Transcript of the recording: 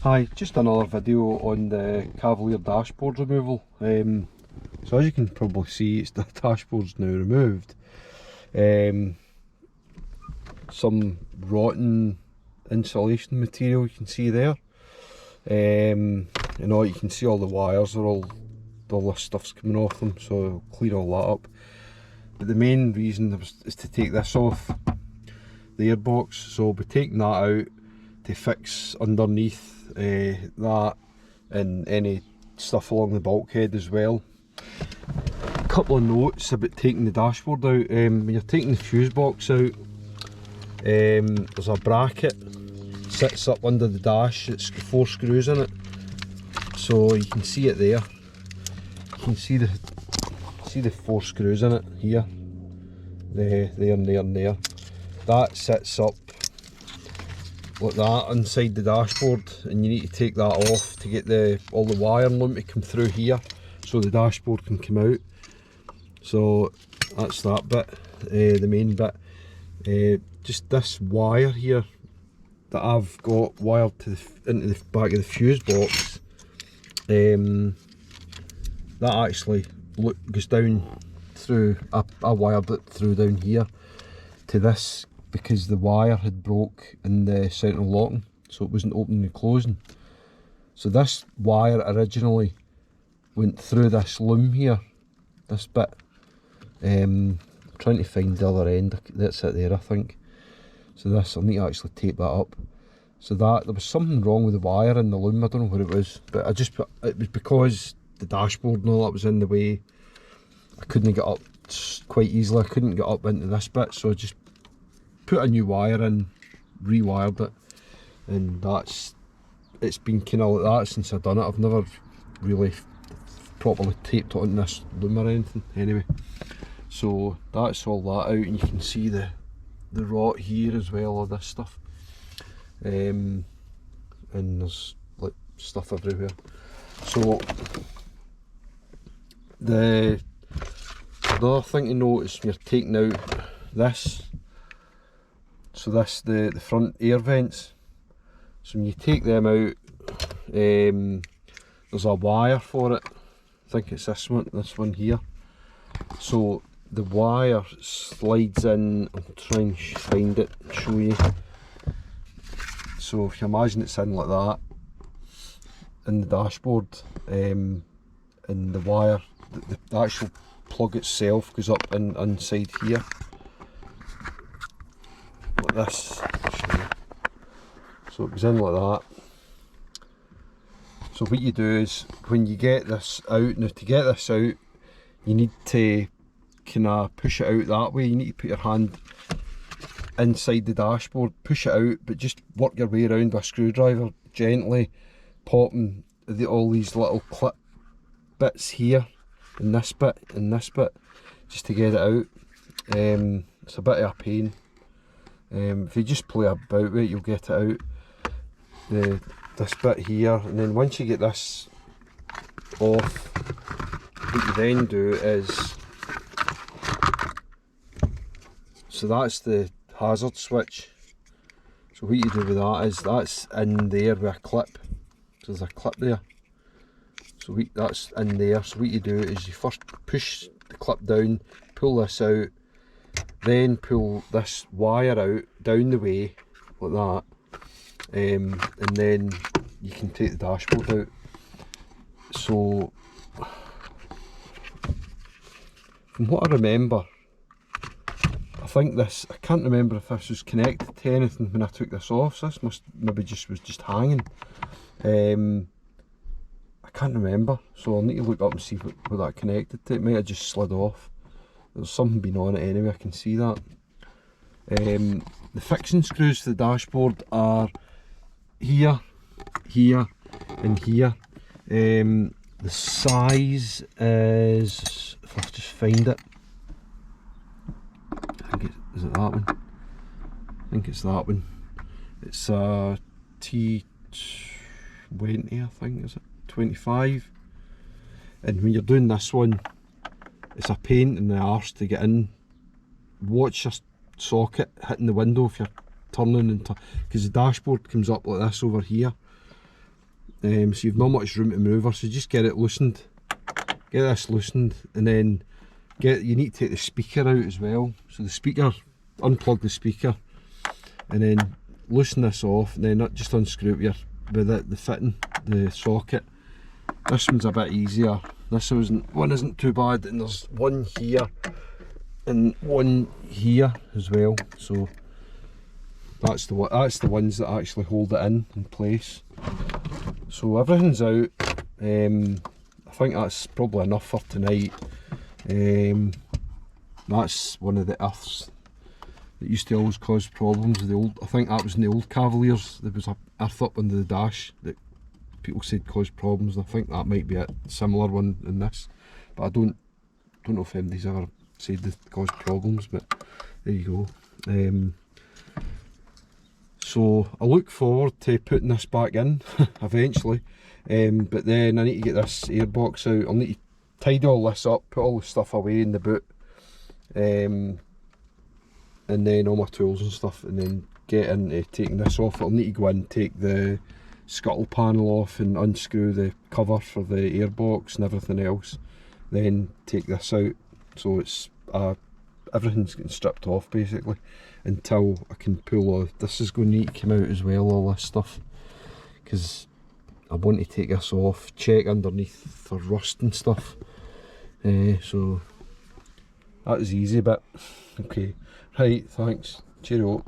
Hi, just another video on the Cavalier dashboard removal. So as you can probably see, the dashboard's now removed. Some rotten insulation material you can see there. You can see all the wires are all this stuff's coming off them, so I'll clear all that up. But the main reason is to take this off the airbox, so we'll be taking that out to fix underneath that and any stuff along the bulkhead as well. A couple of notes about taking the dashboard out. When you're taking the fuse box out, there's a bracket sits up under the dash. It's got 4 screws in it, so you can see it there. You can see the 4 screws in it here, there and there and there. That sits up like that inside the dashboard, and you need to take that off to get all the wire and loom to come through here, so the dashboard can come out. So that's that bit, the main bit. Just this wire here that I've got wired into the back of the fuse box, that actually goes down through, I wired it through down here to this, because the wire had broke in the central locking, so it wasn't opening and closing. So this wire originally went through this loom here, this bit. I'm trying to find the other end. That's it there, I think. So this, I'll need to actually tape that up. So that, there was something wrong with the wire in the loom, I don't know what it was, but it was because the dashboard and all that was in the way. I couldn't get up quite easily, I couldn't get up into this bit, so I just put a new wire in, rewired it, and it's been kind of like that since I've done it. I've never really properly taped it on this loom or anything. Anyway, so that's all that out, and you can see the rot here as well, all this stuff, and there's like stuff everywhere. So the other thing to notice when you're taking out this, so this, the front air vents, so when you take them out, there's a wire for it. I think it's this one here. So the wire slides in. I'll try and find it and show you. So if you imagine it's in like that in the dashboard, and the wire, the actual plug itself goes up inside here like this. So it goes in like that. So what you do is, when you get this out, now to get this out, you need to kind of push it out that way. You need to put your hand inside the dashboard, push it out, but just work your way around with a screwdriver, gently popping all these little clip bits here, and this bit, just to get it out. It's a bit of a pain. If you just play about with it, you'll get it out. This bit here, and then once you get this off, what you then do is, so that's the hazard switch. So what you do with that is, that's in there with a clip. So there's a clip there. So that's in there. So what you do is, you first push the clip down, pull this out, then pull this wire out down the way like that, and then you can take the dashboard out. So from what I remember, I think this, I can't remember if this was connected to anything when I took this off, so this was just hanging. I can't remember, so I'll need to look up and see what that connected to. It might have just slid off. There's something been on it anyway, I can see that. The fixing screws to the dashboard are here, here and here. The size is, if I just find it, I think is it that one? I think it's that one. It's a T20, I think, is it? 25. And when you're doing this one, it's a pain in the arse to get in. Watch your socket hitting the window if you're turning, because the dashboard comes up like this over here. so you've not much room to manoeuvre, so just get it loosened, get this loosened, and then you need to take the speaker out as well. So the speaker, unplug the speaker, and then loosen this off, and then not just unscrew it with the fitting, the socket. This one's a bit easier. This one isn't too bad, and there's one here and one here as well. So that's the ones that actually hold it in place. So everything's out. I think that's probably enough for tonight. That's one of the earths that used to always cause problems with the old, I think that was in the old Cavaliers. There was a earth up under the dash that people said caused problems, and I think that might be a similar one in this, but I don't know if anybody's ever said they caused problems, but there you go. So I look forward to putting this back in eventually, but then I need to get this airbox out. I'll need to tidy all this up, put all the stuff away in the boot, and then all my tools and stuff, and then get into taking this off. I'll need to go in and take the scuttle panel off and unscrew the cover for the airbox and everything else, then take this out. So it's everything's getting stripped off basically until I can pull all. This is going to need to come out as well, all this stuff, because I want to take this off, check underneath for rust and stuff. So that is easy bit. Okay, right, thanks, cheerio.